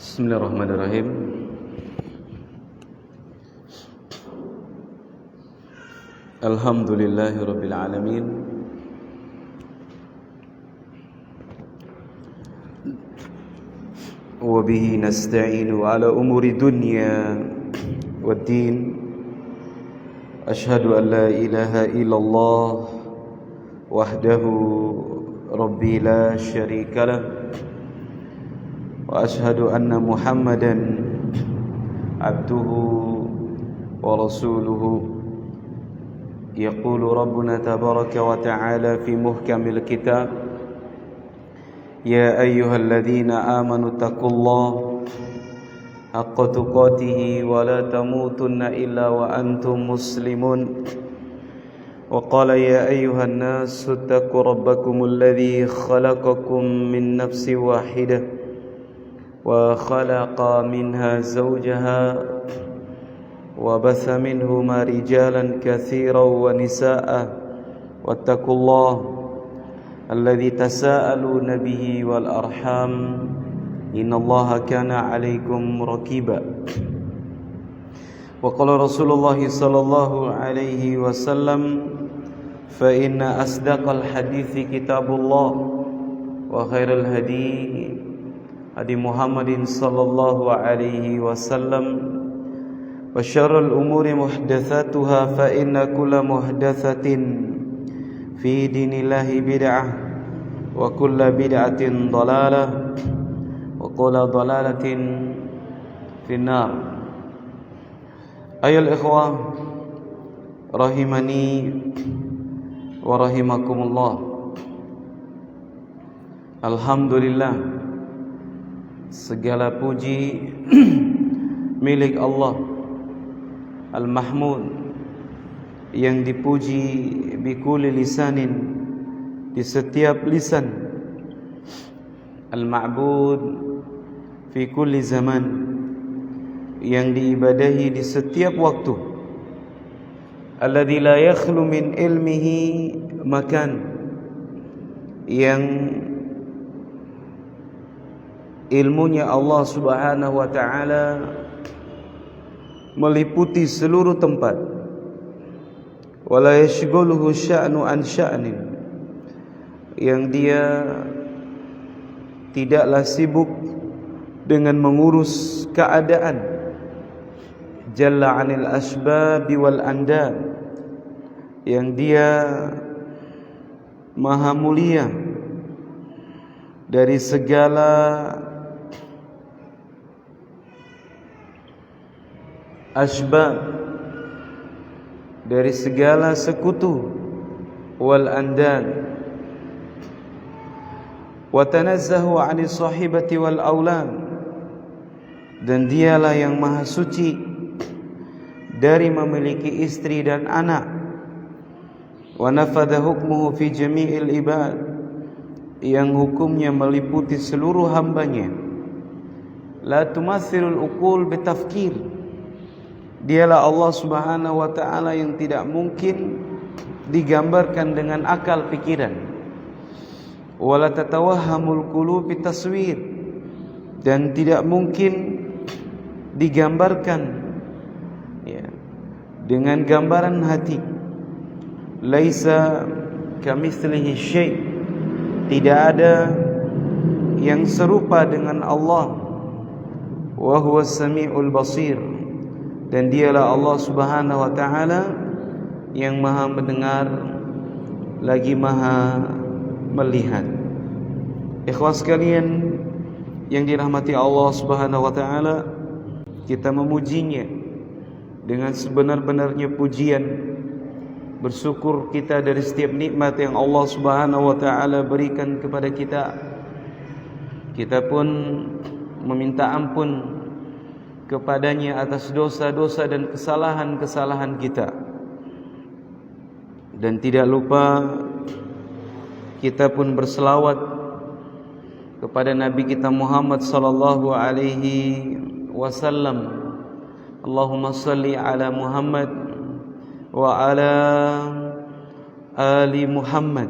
Bismillahirrahmanirrahim. Alhamdulillahirabbil alamin. Wa bihi nasta'inu ala umuri dunya waddin. Ashhadu an la ilaha illallah wahdahu rabbi la syarika lah. Wa ashhadu anna Muhammadan abduhu wa rasuluhu. Yaqulu Rabbuna tabaraka wa ta'ala fi muhkamil kitab, ya ayyuhalladzina amanu taqullaha haqqa tuqatih wa la tamutunna illa wa antum muslimun. Wa qala ya ayyuhan nasu taqu rabbakumul ladzi khalaqakum min nafsin wahidah wa khalaqa minha zawjaha wa batha minhuma rijalan katsiran wa nisaa'a wattaqullaha alladzi tasaaluna bihi wal arham innallaha kana 'alaikum raqiba. Wa qala Rasulullah sallallahu alaihi wasallam, fa inna asdaqal hadithi kitabullah wa khairal hadi hadi Muhammadin sallallahu alaihi wasallam wa syarrul umuri muhdatsatuha fa inna kulla muhdatsatin fi dinillahi bid'ah wa kulla bid'atin dhalalah wa kulla dhalalatin finnar. Ayol ikhwah rahimani wa rahimakumullah. Alhamdulillah, segala puji milik Allah Al-Mahmud, yang dipuji bikulli lisanin, di setiap lisan, Al-Ma'bud fi kulli zaman, yang diibadahi di setiap waktu, alladzi la yakhlu min ilmihi makan, yang ilmunya Allah Subhanahu wa ta'ala meliputi seluruh tempat. Wala yashghuluhu sya'nu an sya'nin, yang dia tidaklah sibuk dengan mengurus keadaan. Jalla 'anil asbabi wal andad, yang dia maha mulia dari segala asbab, dari segala sekutu, wal andad, wa tanazzahu 'ani sahibati wal aulad, dan dialah yang maha suci dari memiliki istri dan anak. Wa nafadha hukmuhu fi jami'il ibad, yang hukumnya meliputi seluruh hambanya. La tumathilul uqul bitafkir, dialah Allah Subhanahu wa ta'ala yang tidak mungkin digambarkan dengan akal pikiran. Wala tatawahhamul qulub bitaswir, dan tidak mungkin digambarkan dengan gambaran hati. Laisa kamitslihi syai', tidak ada yang serupa dengan Allah. Wa huwas samiul basir, dan dialah Allah Subhanahu wa ta'ala yang maha mendengar lagi maha melihat. Ikhwas sekalian yang dirahmati Allah Subhanahu wa ta'ala, kita memujinya dengan sebenar-benarnya pujian. Bersyukur kita dari setiap nikmat yang Allah Subhanahu wa ta'ala berikan kepada kita. Kita pun meminta ampun kepadanya atas dosa-dosa dan kesalahan-kesalahan kita. Dan tidak lupa kita pun berselawat kepada Nabi kita Muhammad sallallahu alaihi wasallam. Allahumma salli ala Muhammad wa ala ali Muhammad.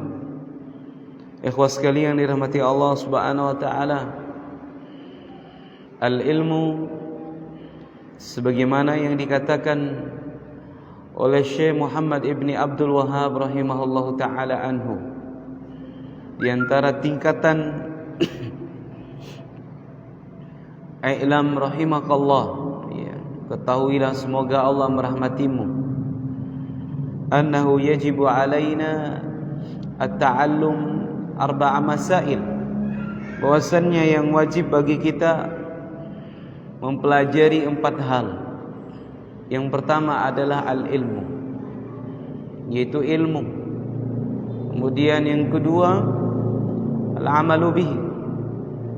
Ikhwas sekalian dirahmati Allah Subhanahu wa taala, Al-ilmu sebagaimana yang dikatakan oleh Syekh Muhammad ibni Abdul Wahhab rahimahullahu ta'ala anhu, di antara tingkatan i'lam rahimakallah, ya, ketahuilah semoga Allah merahmatimu, annahu yajibu alaina at-ta'allum arba'a masail, bahwasannya yang wajib bagi kita mempelajari 4 hal. Yang pertama adalah al-ilmu, yaitu ilmu. Kemudian yang kedua al-amalu bihi.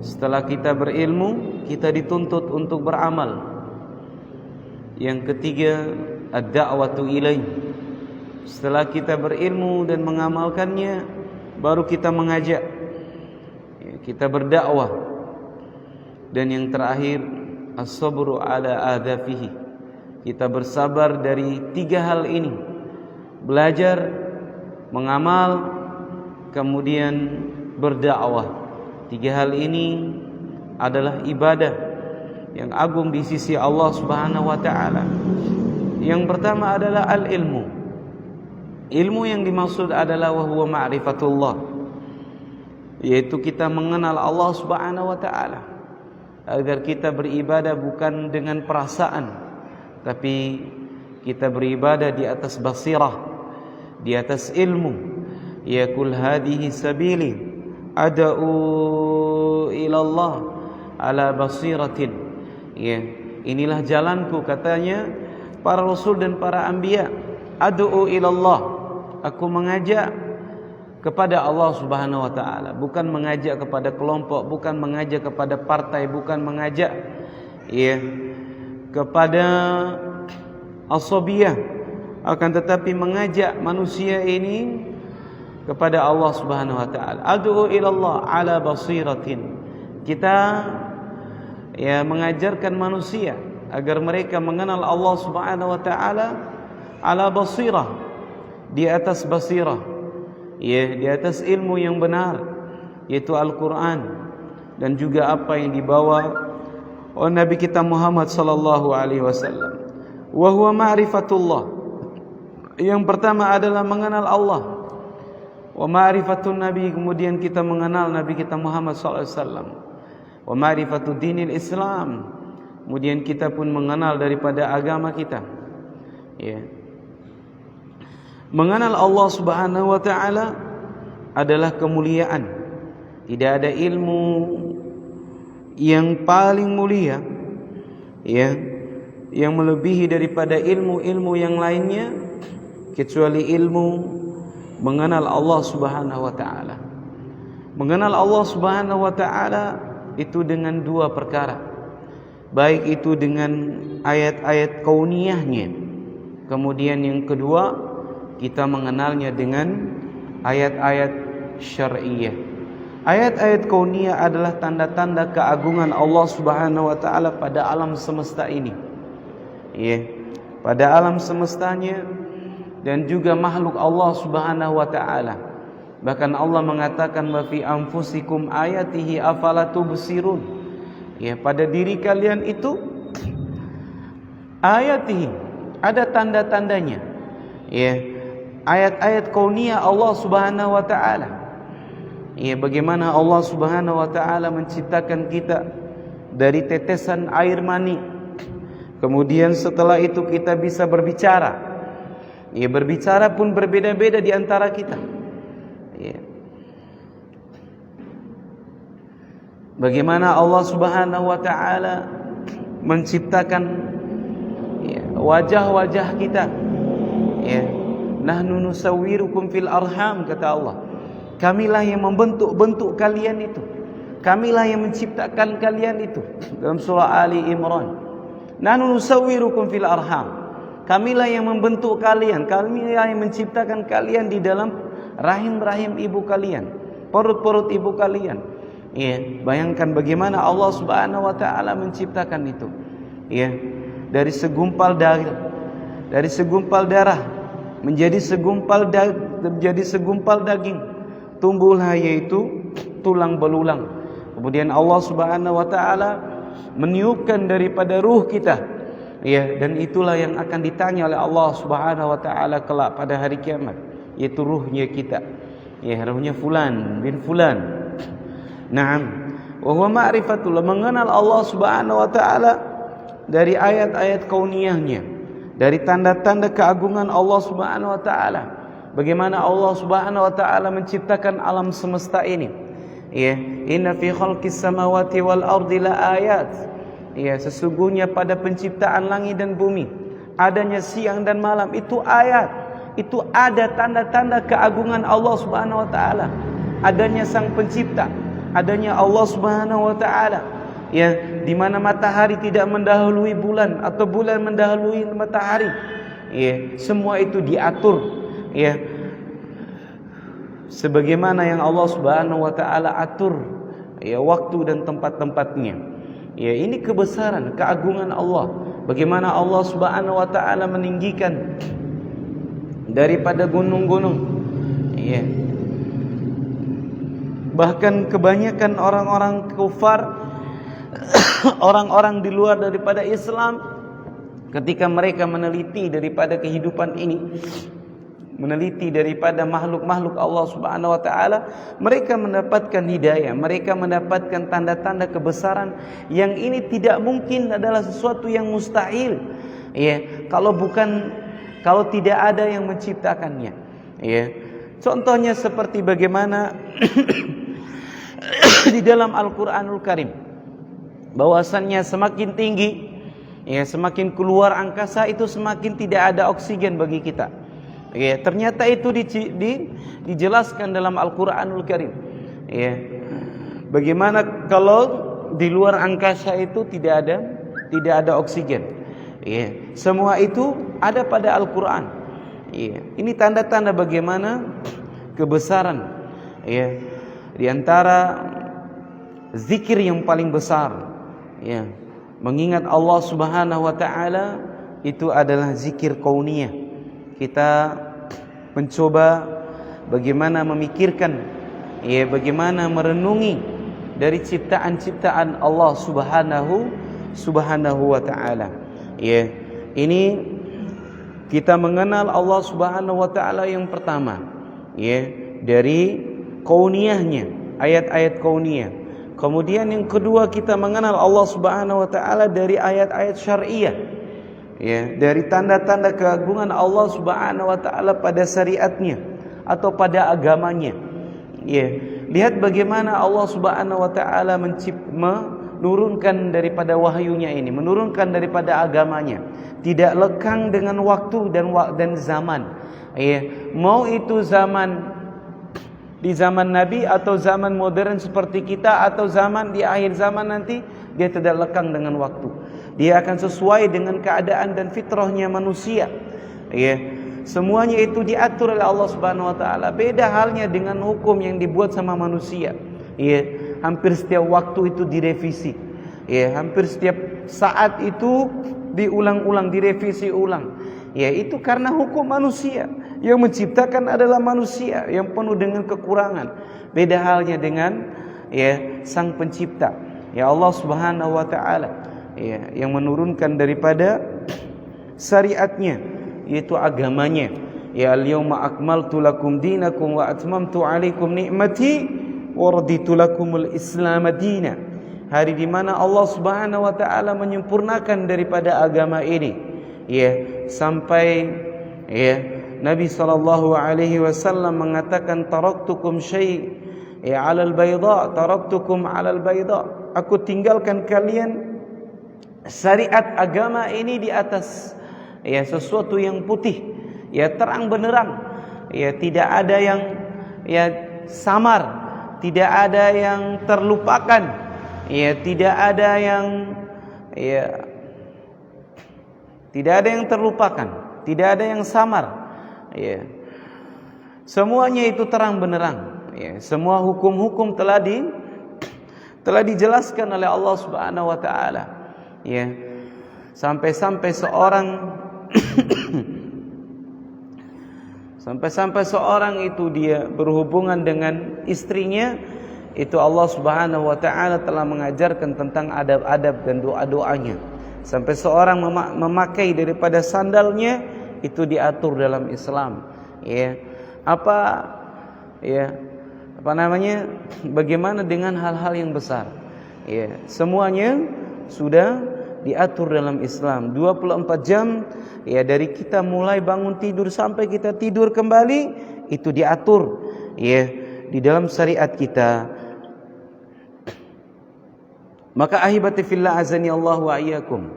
Setelah kita berilmu, kita dituntut untuk beramal. Yang ketiga ad-da'watu ilaih. Setelah kita berilmu dan mengamalkannya, baru kita mengajak, kita berdakwah. Dan yang terakhir as-sabru ala adafihi. Kita bersabar dari 3 hal ini: belajar, mengamal, kemudian berdakwah. 3 hal ini adalah ibadah yang agung di sisi Allah Subhanahu wa ta'ala. Yang pertama adalah al-ilmu. Ilmu yang dimaksud adalah wahuwa ma'rifatullah, yaitu kita mengenal Allah Subhanahu wa ta'ala, agar kita beribadah bukan dengan perasaan, tapi kita beribadah di atas basirah, di atas ilmu. Ya kul hadhihi sabili ad'u ila Allah ala basiratin. Ya, inilah jalanku, katanya para rasul dan para anbiya. Ad'u ila Allah, aku mengajak kepada Allah Subhanahu wa ta'ala, bukan mengajak kepada kelompok, bukan mengajak kepada partai, bukan mengajak kepada asabiyah, akan tetapi mengajak manusia ini kepada Allah Subhanahu wa ta'ala. Ad'u ila Allah ala basiratin. Kita mengajarkan manusia agar mereka mengenal Allah Subhanahu wa ta'ala ala basirah, di atas basirah, di atas ilmu yang benar, yaitu Al-Quran, dan juga apa yang dibawa oleh Nabi kita Muhammad sallallahu alaihi wasallam. Wa huwa ma'rifatullah. Yang pertama adalah mengenal Allah. Wa ma'rifatun Nabi, kemudian kita mengenal Nabi kita Muhammad sallallahu alaihi wasallam. Wa ma'rifatu dinil Islam, kemudian kita pun mengenal daripada agama kita. Mengenal Allah Subhanahu wa ta'ala adalah kemuliaan. Tidak ada ilmu yang paling mulia, yang melebihi daripada ilmu-ilmu yang lainnya, kecuali ilmu mengenal Allah Subhanahu wa ta'ala. Mengenal Allah Subhanahu wa ta'ala itu dengan 2 perkara. Baik itu dengan ayat-ayat kauniyahnya, kemudian yang kedua kita mengenalnya dengan ayat-ayat syar'iyah. Ayat-ayat kauniyah adalah tanda-tanda keagungan Allah Subhanahu wa ta'ala pada alam semesta ini, pada alam semestanya, dan juga makhluk Allah Subhanahu wa ta'ala. Bahkan Allah mengatakan wa fi anfusikum ayatihi afala tubsirun. Pada diri kalian itu ayatihi, ada tanda-tandanya. Ayat-ayat kauniyah Allah Subhanahu wa ta'ala. Bagaimana Allah Subhanahu wa ta'ala menciptakan kita dari tetesan air mani. Kemudian setelah itu kita bisa berbicara. Berbicara pun berbeda-beda di antara kita. Bagaimana Allah Subhanahu wa ta'ala menciptakan wajah-wajah kita. Nahnu nusawwirukum fil arham, kata Allah. Kamilah yang membentuk-bentuk kalian itu. Kamilah yang menciptakan kalian itu. Dalam surah Ali Imran. Nahnu nusawwirukum fil arham. Kamilah yang membentuk kalian. Kamilah yang menciptakan kalian di dalam rahim-rahim ibu kalian, perut-perut ibu kalian. Bayangkan bagaimana Allah Subhanahu wa ta'ala menciptakan itu. Dari segumpal darah menjadi segumpal daging. Tumbuhlah yaitu tulang belulang. Kemudian Allah Subhanahu wa ta'ala meniupkan daripada ruh kita, ya, dan itulah yang akan ditanya oleh Allah Subhanahu wa taala kelak pada hari kiamat, yaitu ruhnya kita, ya, ruhnya fulan bin fulan. Naam, wa huwa ma'rifatullah, mengenal Allah Subhanahu wa taala dari ayat-ayat kauniyahnya, dari tanda-tanda keagungan Allah Subhanahu wa taala. Bagaimana Allah Subhanahu wa taala menciptakan alam semesta ini. Ya, inna fi khalqis samawati wal ardi la ayat. Ya, sesungguhnya pada penciptaan langit dan bumi, adanya siang dan malam, itu ayat. Itu ada tanda-tanda keagungan Allah Subhanahu wa taala. Adanya sang pencipta, adanya Allah Subhanahu wa taala. Ya, di mana matahari tidak mendahului bulan atau bulan mendahului matahari. Ya, semua itu diatur, ya, sebagaimana yang Allah Subhanahu wa taala atur, ya, waktu dan tempat-tempatnya. Ya, ini kebesaran, keagungan Allah. Bagaimana Allah Subhanahu wa taala meninggikan daripada gunung-gunung. Ya. Bahkan kebanyakan orang-orang kafir, orang-orang di luar daripada Islam, ketika mereka meneliti daripada kehidupan ini, meneliti daripada makhluk-makhluk Allah Subhanahu wa taala, mereka mendapatkan hidayah, mereka mendapatkan tanda-tanda kebesaran yang ini tidak mungkin, adalah sesuatu yang mustahil. Ya, kalau tidak ada yang menciptakannya. Ya. Contohnya seperti bagaimana di dalam Al-Qur'anul Karim, bahwasannya semakin tinggi, ya, semakin keluar angkasa, itu semakin tidak ada oksigen bagi kita. Ya, ternyata itu dijelaskan dalam Al-Qur'anul Karim. Ya. Bagaimana kalau di luar angkasa itu tidak ada oksigen. Ya. Semua itu ada pada Al-Qur'an. Ya. Ini tanda-tanda bagaimana kebesaran, ya, di antara zikir yang paling besar, ya, mengingat Allah Subhanahu wa taala, itu adalah zikir kauniyah. Kita mencoba bagaimana memikirkan, ya, bagaimana merenungi dari ciptaan-ciptaan Allah Subhanahu wa taala. Ya, ini kita mengenal Allah Subhanahu wa taala yang pertama, ya, dari kauniyahnya, ayat-ayat kauniyah. Kemudian yang kedua, kita mengenal Allah Subhanahu wa taala dari ayat-ayat syar'iyah. Ya, dari tanda-tanda keagungan Allah Subhanahu wa taala pada syariatnya atau pada agamanya. Ya, lihat bagaimana Allah Subhanahu wa taala menurunkan daripada wahyunya ini, menurunkan daripada agamanya, tidak lekang dengan waktu dan zaman. Ya, mau itu di zaman Nabi atau zaman modern seperti kita, atau zaman di akhir zaman nanti, dia tidak lekang dengan waktu. Dia akan sesuai dengan keadaan dan fitrahnya manusia. Ya, semuanya itu diatur oleh Allah Subhanahu wa taala. Beda halnya dengan hukum yang dibuat sama manusia. Ya, hampir setiap waktu itu direvisi. Ya, hampir setiap saat itu diulang-ulang, direvisi ulang. Ya, itu karena hukum manusia. Yang menciptakan adalah manusia yang penuh dengan kekurangan. Beda halnya dengan, ya, sang pencipta, ya, Allah Subhanahu wa taala, ya, yang menurunkan daripada syariatnya, yaitu agamanya. Ya, al-yauma akmaltu lakum dinakum wa atmamtu alaikum ni'mati wa raditu lakumul Islam madina. Hari di mana Allah Subhanahu wa taala menyempurnakan daripada agama ini, ya, sampai, ya, Nabi sallallahu alaihi wasallam mengatakan, taraktukum ya 'alal bayda, taraktukum 'alal bayda. Aku tinggalkan kalian syariat agama ini di atas, ya, sesuatu yang putih, ya, terang benderang, ya, tidak ada yang, ya, samar, tidak ada yang terlupakan, ya, tidak ada yang, ya, tidak ada yang terlupakan, tidak ada yang samar. Ya, semuanya itu terang benderang. Ya, semua hukum-hukum telah dijelaskan oleh Allah Subhanahu wa taala. Ya, sampai-sampai seorang itu dia berhubungan dengan istrinya, itu Allah Subhanahu wa taala telah mengajarkan tentang adab-adab dan doa-doanya. Sampai seorang memakai daripada sandalnya itu diatur dalam Islam. Ya. Apa namanya? Bagaimana dengan hal-hal yang besar? Ya, semuanya sudah diatur dalam Islam. 24 jam ya, dari kita mulai bangun tidur sampai kita tidur kembali itu diatur ya di dalam syariat kita. Maka ahibati fillah azani Allah wa iyyakum.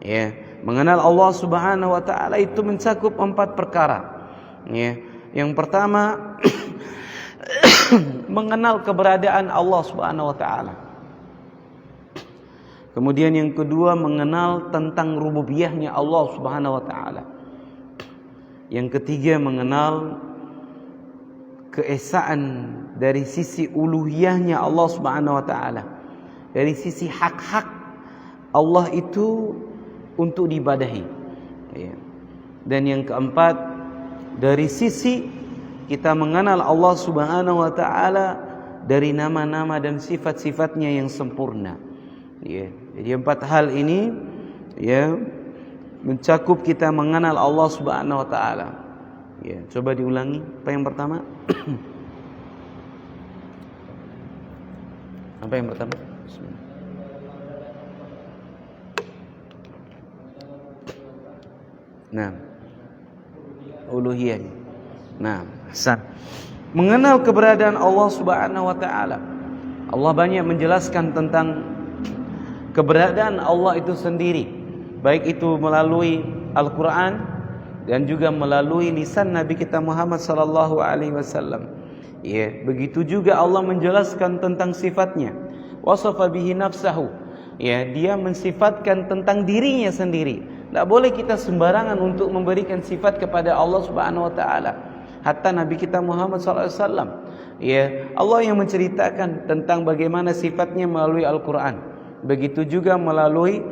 Ya, mengenal Allah Subhanahu wa taala itu mencakup 4 perkara. Ya. Yang pertama mengenal keberadaan Allah Subhanahu wa taala. Kemudian yang kedua mengenal tentang rububiyahnya Allah Subhanahu wa taala. Yang ketiga mengenal keesaan dari sisi uluhiyahnya Allah Subhanahu wa taala. Dari sisi hak-hak Allah itu untuk diibadahi. Dan yang keempat, dari sisi kita mengenal Allah Subhanahu wa taala dari nama-nama dan sifat-sifatnya yang sempurna. Jadi 4 hal ini mencakup kita mengenal Allah Subhanahu wa taala. Coba diulangi. Apa yang pertama? Apa yang pertama? Nah, uluhiyah. Nah, hasan. Mengenal keberadaan Allah Subhanahu wa taala. Allah banyak menjelaskan tentang keberadaan Allah itu sendiri, baik itu melalui Al-Qur'an dan juga melalui lisan Nabi kita Muhammad sallallahu alaihi wasallam. Begitu juga Allah menjelaskan tentang sifatnya. Wasafa bihi nafsahu. Dia mensifatkan tentang dirinya sendiri. Tidak boleh kita sembarangan untuk memberikan sifat kepada Allah Subhanahu wa taala. Hatta Nabi kita Muhammad sallallahu alaihi wasallam, Allah yang menceritakan tentang bagaimana sifatnya melalui Al-Qur'an. Begitu juga melalui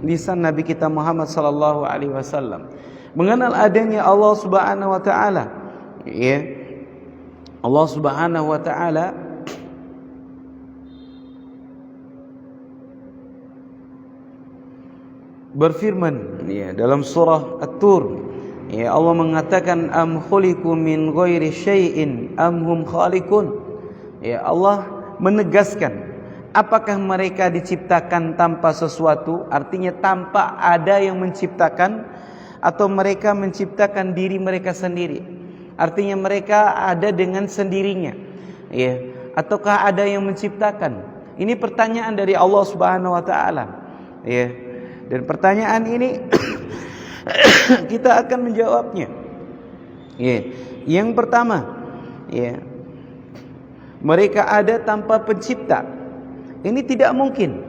lisan Nabi kita Muhammad sallallahu alaihi wasallam. Mengenal adanya Allah Subhanahu wa taala. Allah Subhanahu wa taala berfirman dalam surah At-Tur, Allah mengatakan am khuliqu min ghairi syai'in am hum khaliqun. Allah menegaskan, apakah mereka diciptakan tanpa sesuatu, artinya tanpa ada yang menciptakan, atau mereka menciptakan diri mereka sendiri, artinya mereka ada dengan sendirinya, ataukah ada yang menciptakan? Ini pertanyaan dari Allah Subhanahu wa taala. Dan pertanyaan ini kita akan menjawabnya. Yang pertama, mereka ada tanpa pencipta. Ini tidak mungkin.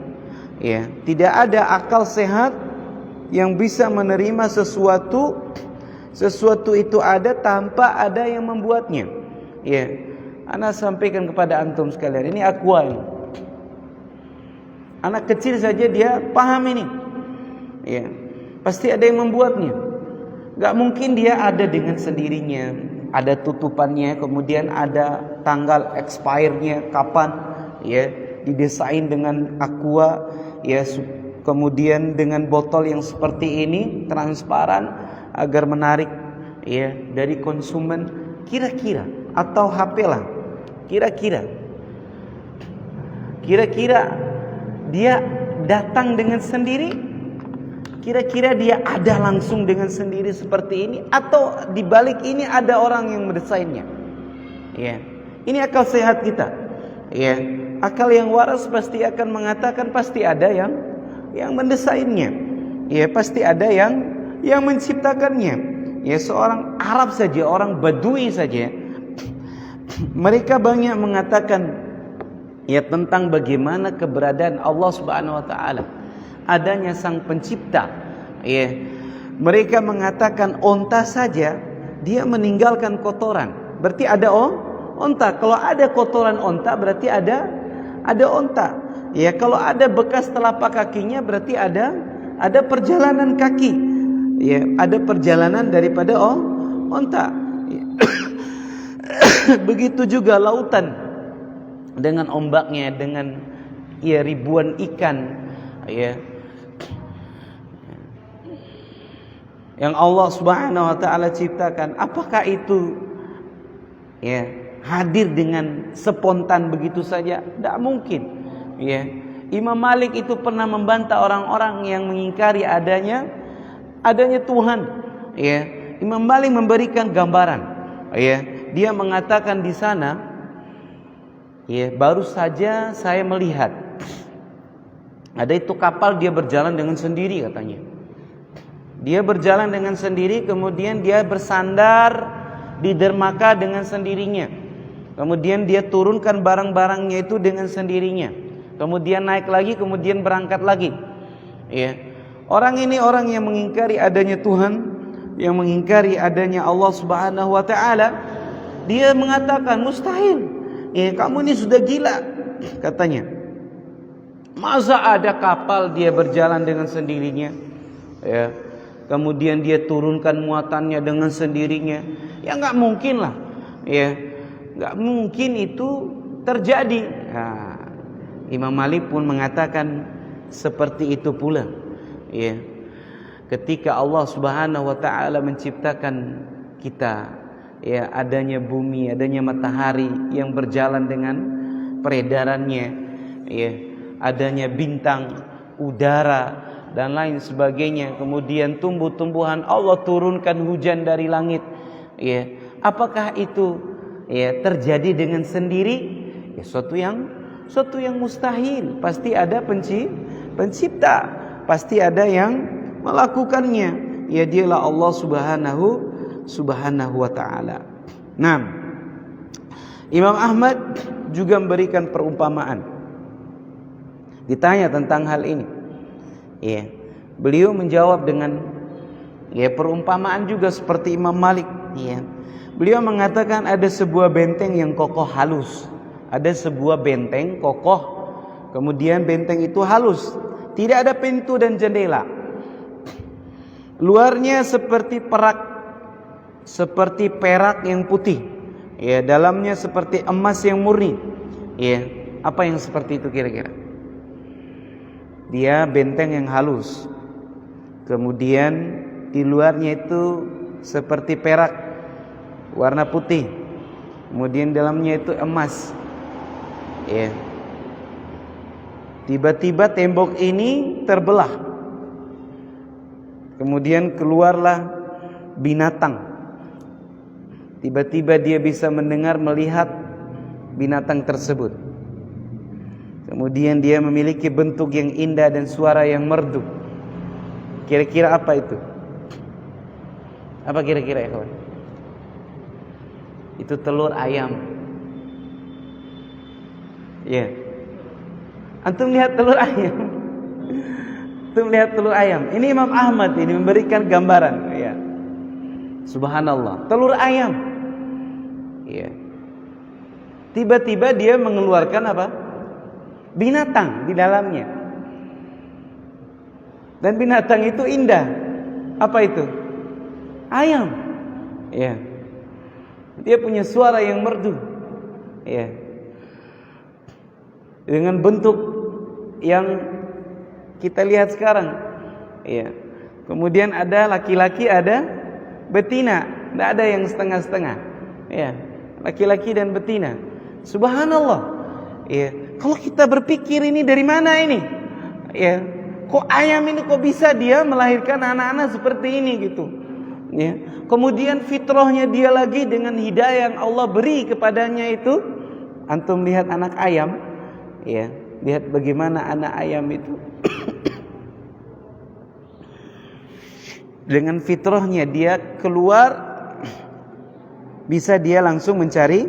Tidak ada akal sehat yang bisa menerima sesuatu itu ada tanpa ada yang membuatnya. Ana sampaikan kepada antum sekalian, ini aqua ini. Anak kecil saja dia paham ini. Pasti ada yang membuatnya. Gak mungkin dia ada dengan sendirinya. Ada tutupannya, kemudian ada tanggal expire-nya kapan, didesain dengan aqua, kemudian dengan botol yang seperti ini, transparan, agar menarik dari konsumen. Kira-kira, atau HP lah, kira-kira dia datang dengan sendiri. Kira-kira dia ada langsung dengan sendiri seperti ini, atau di balik ini ada orang yang mendesainnya. Ini akal sehat kita. Akal yang waras pasti akan mengatakan pasti ada yang mendesainnya. Pasti ada yang menciptakannya. Seorang Arab saja, orang Badui saja, mereka banyak mengatakan tentang bagaimana keberadaan Allah Subhanahu wa taala, adanya sang pencipta. Mereka mengatakan onta saja dia meninggalkan kotoran, berarti ada onta. Kalau ada kotoran onta berarti ada onta. Kalau ada bekas telapak kakinya berarti ada perjalanan kaki. Ada perjalanan daripada onta. Begitu juga lautan. dengan ombaknya, dengan ribuan ikan, yang Allah Subhanahu wa taala ciptakan, apakah itu hadir dengan spontan begitu saja? Tidak mungkin. Imam Malik itu pernah membantah orang-orang yang mengingkari adanya Tuhan. Imam Malik memberikan gambaran. Dia mengatakan di sana, baru saja saya melihat ada itu kapal, dia berjalan dengan sendiri katanya. Dia berjalan dengan sendiri, kemudian dia bersandar di dermaga dengan sendirinya. Kemudian dia turunkan barang-barangnya itu dengan sendirinya. Kemudian naik lagi, kemudian berangkat lagi. Orang ini orang yang mengingkari adanya Tuhan, yang mengingkari adanya Allah Subhanahu wa taala. Dia mengatakan mustahil. Kamu ini sudah gila katanya. Masa ada kapal dia berjalan dengan sendirinya? Kemudian dia turunkan muatannya dengan sendirinya. Ya nggak mungkin lah. Nggak mungkin itu terjadi. Imam Malik pun mengatakan seperti itu pula. Ketika Allah Subhanahu wa taala menciptakan kita, adanya bumi, adanya matahari yang berjalan dengan peredarannya, adanya bintang, udara dan lain sebagainya. Kemudian tumbuh-tumbuhan, Allah turunkan hujan dari langit. Apakah itu terjadi dengan sendiri? Suatu yang mustahil. Pasti ada pencipta, pasti ada yang melakukannya. Dialah Allah Subhanahu wa taala. Nah, Imam Ahmad juga memberikan perumpamaan. Ditanya tentang hal ini. Beliau menjawab dengan perumpamaan juga seperti Imam Malik. Beliau mengatakan ada sebuah benteng yang kokoh halus. Ada sebuah benteng kokoh, kemudian benteng itu halus, tidak ada pintu dan jendela. Luarnya seperti perak yang putih. Dalamnya seperti emas yang murni. Apa yang seperti itu kira-kira? Dia benteng yang halus. Kemudian di luarnya itu seperti perak warna putih. Kemudian dalamnya itu emas. Tiba-tiba tembok ini terbelah. Kemudian keluarlah binatang. Tiba-tiba dia bisa mendengar, melihat binatang tersebut. Kemudian dia memiliki bentuk yang indah dan suara yang merdu. Kira-kira apa itu? Apa kira-kira ya kawan? Itu telur ayam. Antum lihat telur ayam. Antum lihat telur ayam. Ini Imam Ahmad ini memberikan gambaran. Subhanallah, telur ayam. Tiba-tiba dia mengeluarkan apa? Binatang di dalamnya. Dan binatang itu indah. Apa itu? Ayam. Dia punya suara yang merdu. Dengan bentuk yang kita lihat sekarang. Kemudian ada laki-laki, ada betina. Tidak ada yang setengah-setengah. Laki-laki dan betina. Subhanallah. Kalau kita berpikir ini dari mana ini? Kok ayam ini kok bisa dia melahirkan anak-anak seperti ini gitu? Kemudian fitrahnya dia lagi dengan hidayah yang Allah beri kepadanya itu. Antum lihat anak ayam. Lihat bagaimana anak ayam itu dengan fitrahnya dia keluar, bisa dia langsung mencari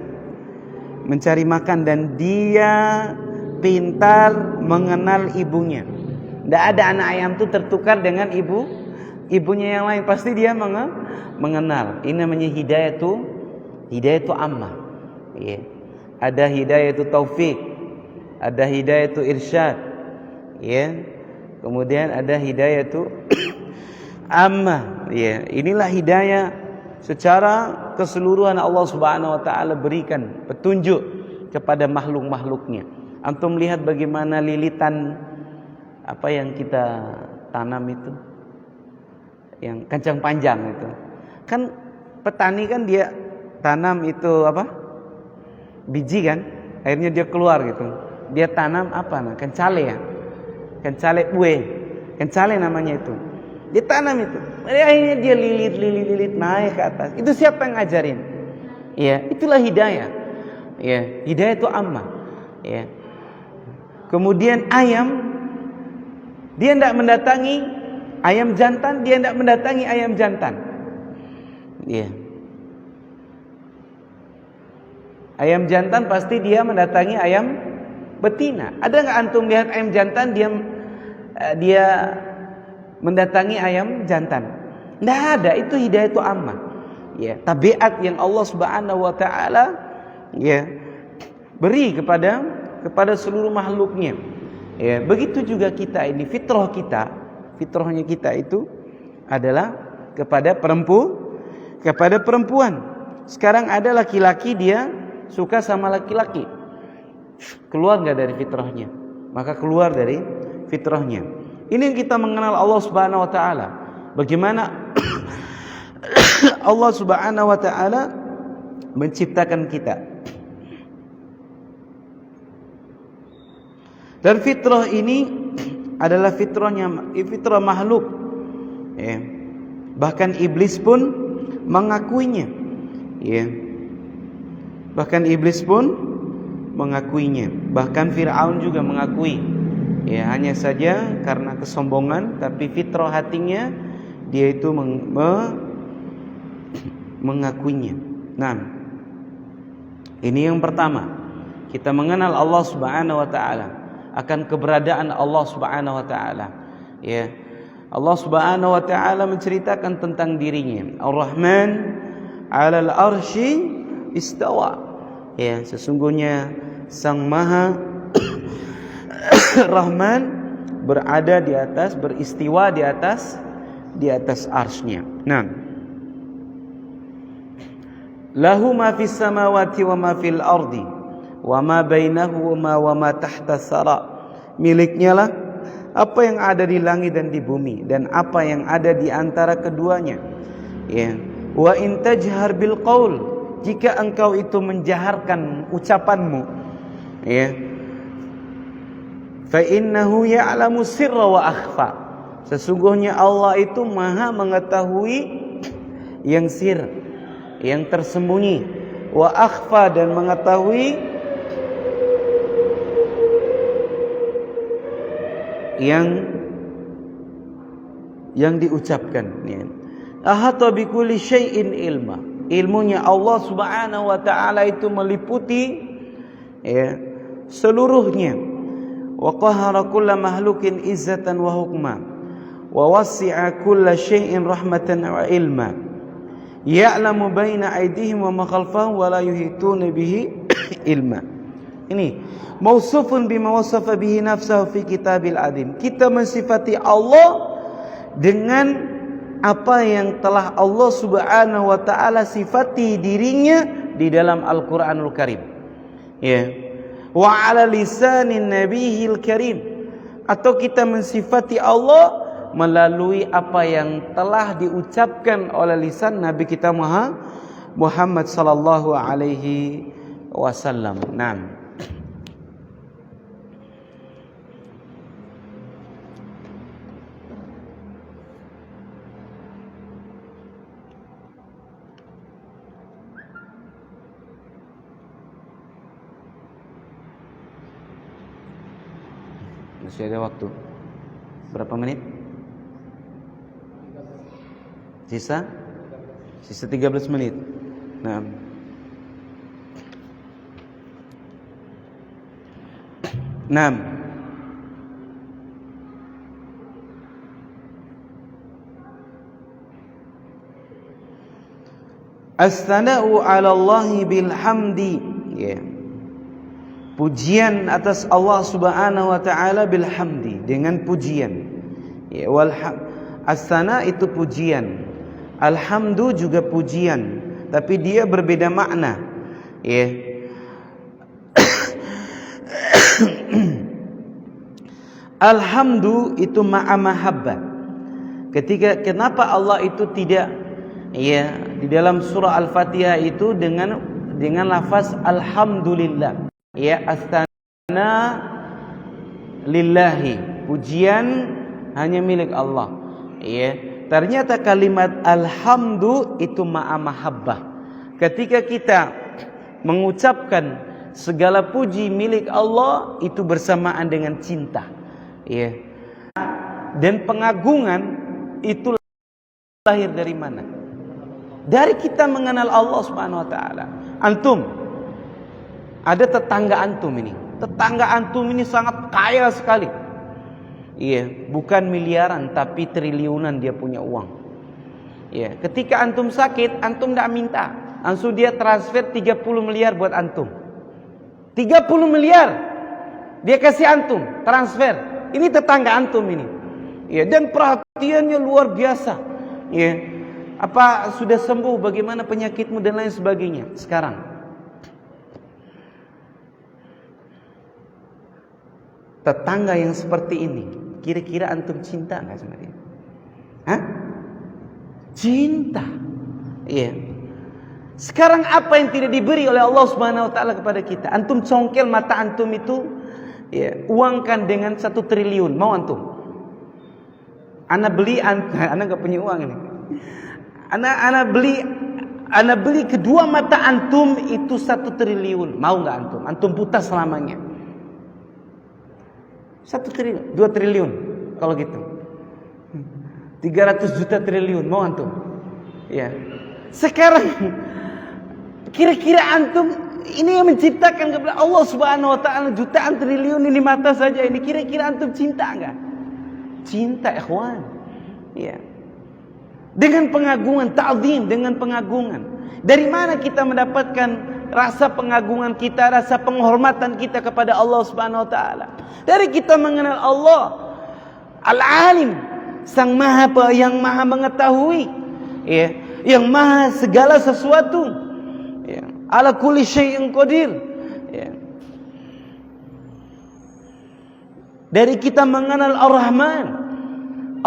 makan, dan dia pintar mengenal ibunya. Tidak ada anak ayam itu tertukar dengan ibunya yang lain, pasti dia mengenal. Ini namanya hidayah itu ammah. Ada hidayah itu taufik, ada hidayah itu irsyad, kemudian ada hidayah itu ammah. Inilah hidayah secara keseluruhan Allah Subhanahu wa taala berikan petunjuk kepada makhluk-makhluknya. Antum lihat bagaimana lilitan apa yang kita tanam itu, yang kancang panjang itu. Kan petani kan dia tanam itu apa? Biji kan, akhirnya dia keluar gitu. Dia tanam apa? Kencale ya, kencale buah, kencale namanya itu. Dia tanam itu, akhirnya dia lilit naik ke atas. Itu siapa yang ngajarin? Ya, itulah hidayah. Ya, hidayah itu ammah. Ya. Kemudian ayam, dia tidak mendatangi ayam jantan, dia tidak mendatangi ayam jantan. Ya. Ayam jantan pasti dia mendatangi ayam betina. Ada nggak antum lihat ayam jantan dia mendatangi ayam jantan? Tidak ada. Itu hidayah itu ammah. Ya, tabiat yang Allah Subhanahu wa taala ya beri kepada seluruh makhluknya. Ya, begitu juga kita ini fitrahnya kita itu adalah kepada perempuan. Sekarang ada laki-laki dia suka sama laki-laki. Keluar enggak dari fitrahnya? Maka keluar dari fitrahnya. Ini yang kita mengenal Allah Subhanahu wa taala. Bagaimana Allah Subhanahu wa taala menciptakan kita. Dan fitrah ini adalah fitrah makhluk. Ya. Bahkan iblis pun mengakuinya. Ya. Bahkan iblis pun mengakuinya. Bahkan Fir'aun juga mengakui. Ya, hanya saja karena kesombongan, tapi fitrah hatinya dia itu mengakuinya. Nah, ini yang pertama. Kita mengenal Allah Subhanahu wa taala, akan keberadaan Allah Subhanahu wa taala. Ya. Allah Subhanahu wa taala menceritakan tentang dirinya. Ar-Rahman 'alal arsy istawa. Ya, sesungguhnya Sang Maha Rahman berada di atas, beristiwa di atas arsy-Nya. Nah, lahu ma fis samawati wa ma fil ardi wa ma bainahuma wa ma tahta sara. Miliknya lah apa yang ada di langit dan di bumi dan apa yang ada di antara keduanya. Ya. Wa in tajhar bil qaul, jika engkau itu menjaharkan ucapanmu, ya, fa innahu ya'lamu sirra wa akhfa. Sesungguhnya Allah itu Maha mengetahui yang sir, yang tersembunyi, wa akhfa, dan mengetahui yang diucapkan. Ya. Ahata bi kulli syai'in ilma. Ilmunya Allah Subhanahu wa taala itu meliputi ya seluruhnya. Wa qahara kulla mahlukin izzatan wa hukma wa wasi'a kulla syai'in rahmatan wa ilma. Ya'lamu baina aydihim wa ma khalfahum wa la yuhituna bihi ilma. Ini mausufun bima wasafa bihi nafsahu fi kitabil adim. Kita mensifati Allah dengan apa yang telah Allah Subhanahu wa taala sifati dirinya di dalam Al-Qur'anul Karim. Ya. Wa 'ala lisanin nabiyil karim, atau kita mensifati Allah melalui apa yang telah diucapkan oleh lisan Nabi kita Muhammad sallallahu alaihi wasallam. Nah, masih ada waktu. Berapa menit? Sisa 13 menit. Nah. As-sana'u 'ala Allahi bil hamdi. Ya. Pujian atas Allah Subhanahu wa taala bil hamdi, dengan pujian. Ya, wal as-sana itu pujian. Alhamdu juga pujian, tapi dia berbeda makna. Ya. Alhamdu itu ma'a mahabbah. Kenapa Allah itu tidak di dalam surah Al-Fatihah itu dengan lafaz alhamdulillah, astana lillahi, pujian hanya milik Allah. Ternyata kalimat alhamdu itu ma'a mahabbah. Ketika kita mengucapkan segala puji milik Allah, itu bersamaan dengan cinta. Dan pengagungan itu lahir dari mana? Dari kita mengenal Allah Subhanahu wa taala. Antum, ada tetangga antum ini. Tetangga antum ini sangat kaya sekali. Bukan miliaran tapi triliunan dia punya uang. Ketika antum sakit, antum tidak minta, langsung dia transfer 30 miliar buat antum. 30 miliar dia kasih antum, transfer. Ini tetangga antum ini. Dan perhatiannya luar biasa. Apa sudah sembuh, bagaimana penyakitmu dan lain sebagainya. Sekarang tetangga yang seperti ini, kira-kira antum cinta enggak sama dia? Cinta. Sekarang apa yang tidak diberi oleh Allah Subhanahu wa taala kepada kita? Antum congkel mata antum itu, uangkan dengan 1 triliun, mau antum? Ana beli, ana enggak punya uang ini. Ana beli kedua mata antum itu 1 triliun, mau enggak antum? Antum buta selamanya. 1 triliun, 2 triliun kalau gitu. 300 juta triliun, mau antum? Sekarang kira-kira antum, ini yang menciptakan kepada Allah Subhanahu wa taala jutaan triliun ini mata saja ini, kira-kira antum cinta enggak? Cinta, ikhwan. Dengan pengagungan, ta'zim, dengan pengagungan. Dari mana kita mendapatkan rasa pengagungan kita, rasa penghormatan kita kepada Allah Subhanahu wa taala? Dari kita mengenal Allah Al-Alim, Sang Maha yang Maha mengetahui, yang Maha segala sesuatu, ala kulli syai'in qadir. Dari kita mengenal Ar-Rahman,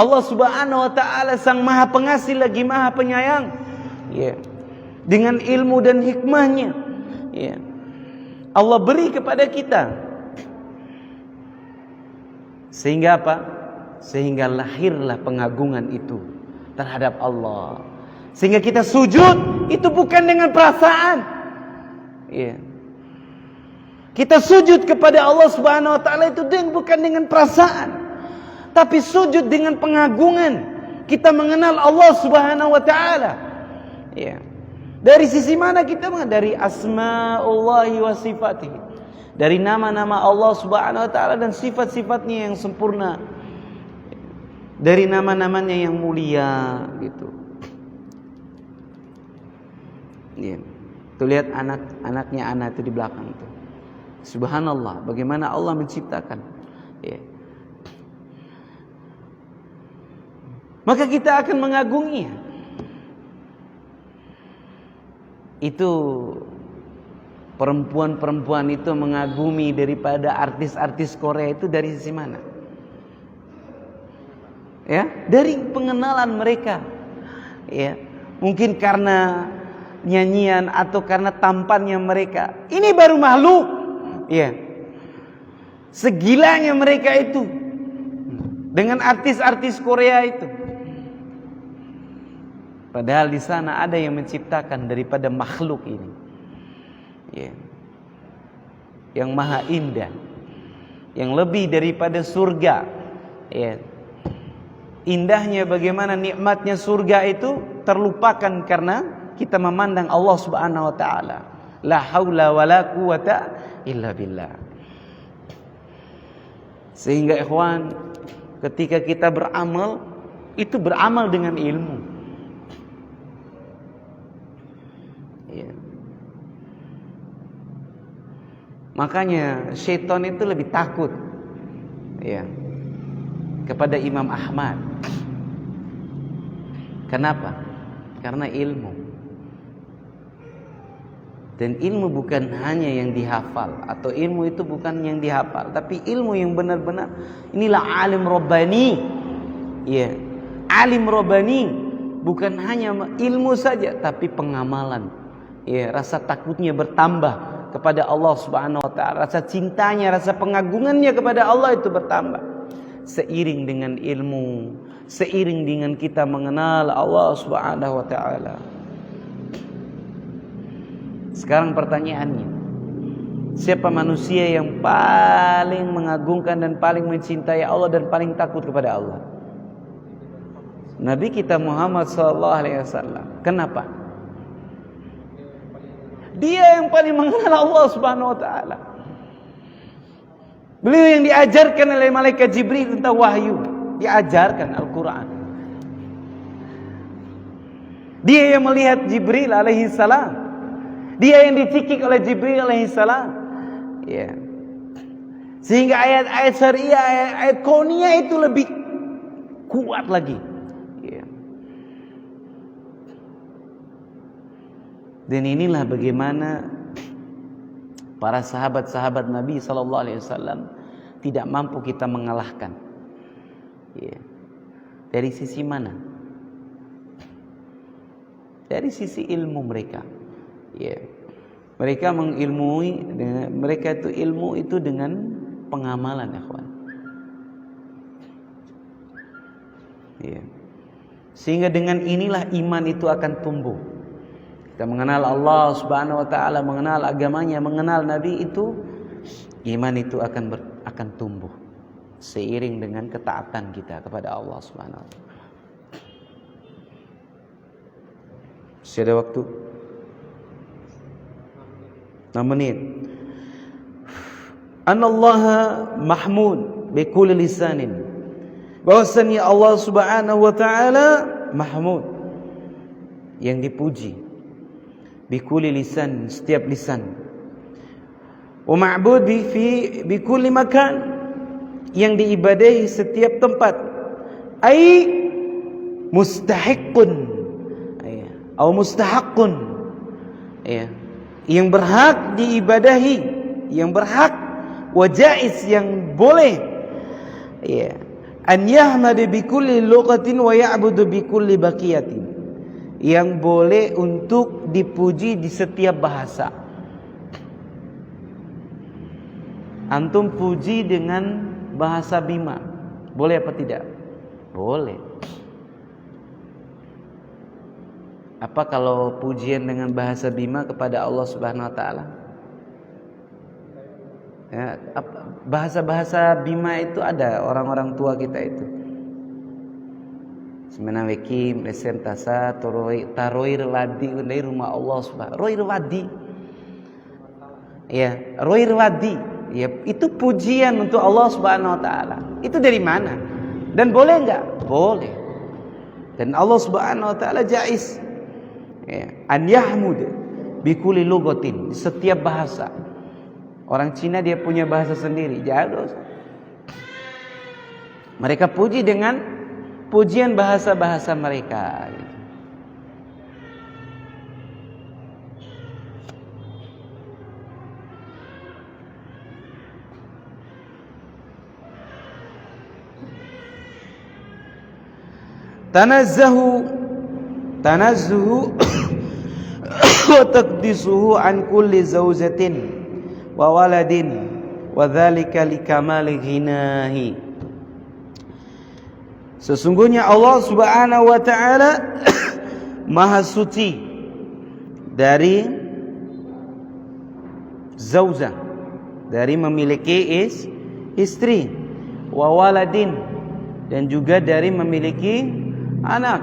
Allah Subhanahu wa taala Sang Maha Pengasih lagi Maha Penyayang, dengan ilmu dan hikmahnya, Allah beri kepada kita. Sehingga apa? Sehingga lahirlah pengagungan itu terhadap Allah. Sehingga kita sujud itu bukan dengan perasaan. Kita sujud kepada Allah Subhanahu wa taala itu bukan dengan perasaan, tapi sujud dengan pengagungan. Kita mengenal Allah Subhanahu wa taala. Dari sisi mana kita mengenal? Dari asma'ullahi wa sifatihi. Dari nama-nama Allah Subhanahu wa taala dan sifat-sifatnya yang sempurna. Dari nama-namanya yang mulia gitu. Tuh lihat anaknya anak itu di belakang itu. Subhanallah, bagaimana Allah menciptakan. Maka kita akan mengagunginya. Itu perempuan-perempuan itu mengagumi daripada artis-artis Korea itu dari sisi mana? Dari pengenalan mereka. Mungkin karena nyanyian atau karena tampannya mereka. Ini baru makhluk. Segilanya mereka itu dengan artis-artis Korea itu. Padahal di sana ada yang menciptakan daripada makhluk ini. Yang maha indah, yang lebih daripada surga. Indahnya bagaimana nikmatnya surga itu terlupakan karena kita memandang Allah Subhanahu wa taala. La haula wala quwata illa billah. Sehingga ikhwan, ketika kita beramal, itu beramal dengan ilmu. Makanya syaitan itu lebih takut kepada Imam Ahmad. Kenapa? Karena ilmu. Dan ilmu bukan hanya yang dihafal, atau ilmu itu bukan yang dihafal, tapi ilmu yang benar-benar, inilah alim Rabbani. Ya, alim Rabbani bukan hanya ilmu saja, tapi pengamalan. Ya, rasa takutnya bertambah kepada Allah Subhanahu wa taala, rasa cintanya, rasa pengagungannya kepada Allah itu bertambah. Seiring dengan ilmu, seiring dengan kita mengenal Allah Subhanahu wa taala. Sekarang pertanyaannya, siapa manusia yang paling mengagungkan dan paling mencintai Allah dan paling takut kepada Allah? Nabi kita Muhammad SAW. Kenapa? Dia yang paling mengenal Allah Subhanahu wa taala. Beliau yang diajarkan oleh malaikat Jibril tentang wahyu, diajarkan Al-Quran. Dia yang melihat Jibril alaihi salam. Dia yang dicekik oleh Jibril alaihissalam. Ya. Sehingga ayat-ayat syariah, ayat-ayat kauniyah itu lebih kuat lagi. Ya. Dan inilah bagaimana para sahabat-sahabat Nabi SAW tidak mampu kita mengalahkan. Ya. Dari sisi mana? Dari sisi ilmu mereka. Ya, mereka mengilmui, mereka itu ilmu itu dengan pengamalan, ya kawan. Ya. Sehingga dengan inilah iman itu akan tumbuh. Kita mengenal Allah Subhanahu wa taala, mengenal agamanya, mengenal Nabi itu, iman itu akan tumbuh seiring dengan ketaatan kita kepada Allah Subhanahu wa taala. Masih ada waktu? 6 menit. Anallaha mahmud bi kulli lisanin. Bahwasanya Allah Subhanahu wa taala mahmud, yang dipuji, bi kulli lisan, setiap lisan. Wa ma'bud bi kulli makan, yang diibadahi setiap tempat. Ai mustahiqqun, atau mustahaqqun, ya, yang berhak diibadahi, yang berhak, wajaiz, yang boleh, ya, an yahmadu bi kulli lughatin wa ya'budu bi kulli baqiyatin, yang boleh untuk dipuji di setiap bahasa. Antum puji dengan bahasa Bima, boleh apa tidak? Boleh. Apa kalau pujian dengan bahasa Bima kepada Allah Subhanahu wa taala? Ya, bahasa-bahasa Bima itu ada orang-orang tua kita itu. Semena wekim resentasa taroir wadi dari rumah Allah Subhanahu. Roir wadi. Ya, roir wadi. Ya, itu pujian untuk Allah Subhanahu wa taala. Itu dari mana? Dan boleh enggak? Boleh. Dan Allah Subhanahu wa taala jaiz. Ya, an yahmud bi kulli lughatin, setiap bahasa. Orang Cina dia punya bahasa sendiri, jauh. Mereka puji dengan pujian bahasa-bahasa mereka. Tanazzuhu wa taqdisuhu an kulli zawjatin wa waladin wa dzalika likamali ghinahi. Sesungguhnya Allah Subhanahu wa taala Maha suci dari zaujah, dari memiliki istri, wa waladin, dan juga dari memiliki anak.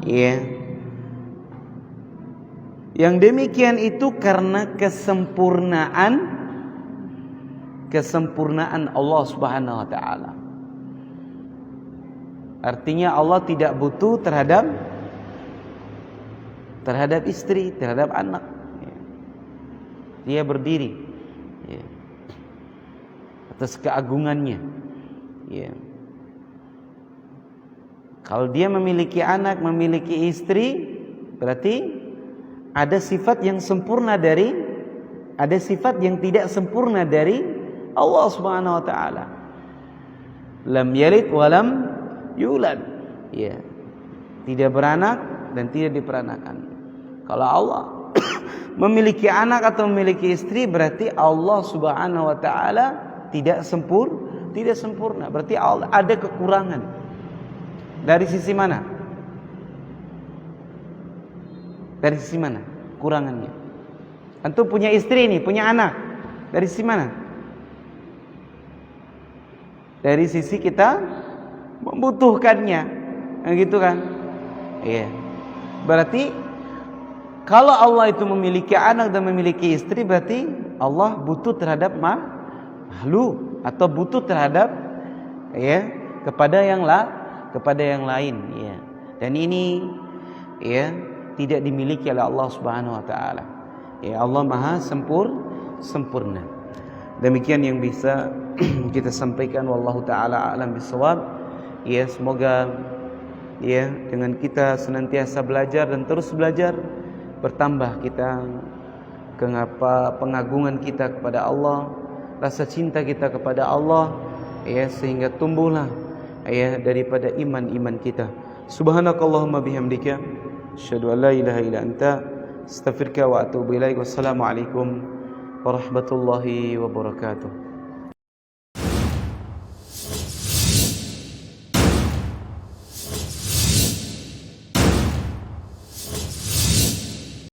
Ya. Yang demikian itu karena kesempurnaan Allah Subhanahu wa taala. Artinya Allah tidak butuh terhadap istri, terhadap anak. Dia berdiri atas keagungannya. Kalau dia memiliki anak, memiliki istri, berarti ada sifat yang sempurna dari ada sifat yang tidak sempurna dari Allah Subhanahu wa taala. Lam yalid wa lam yulad. Ya. Tidak beranak dan tidak diperanakan. Kalau Allah memiliki anak atau memiliki istri, berarti Allah Subhanahu wa taala tidak sempurna. Berarti Allah ada kekurangan. Dari sisi mana? Dari sisi mana kurangannya? Antum punya istri nih, punya anak. Dari sisi mana? Dari sisi kita membutuhkannya. Gitu kan? Iya. Berarti kalau Allah itu memiliki anak dan memiliki istri, berarti Allah butuh terhadap makhluk atau butuh terhadap ya kepada yang lain ya. Dan ini ya tidak dimiliki oleh Allah Subhanahu wa taala. Ya, Allah Maha sempurna. Demikian yang bisa kita sampaikan, wallahu taala a'lam bissawab. Ya, semoga ya dengan kita senantiasa belajar dan terus belajar, bertambah kita pengagungan kita kepada Allah, rasa cinta kita kepada Allah ya, sehingga tumbuhlah ya daripada iman kita. Subhanakallahumma bihamdika asyhadu an la ilaha illa anta astaghfiruka wa atubu ilaik. Wassalamualaikum warahmatullahi wabarakatuh.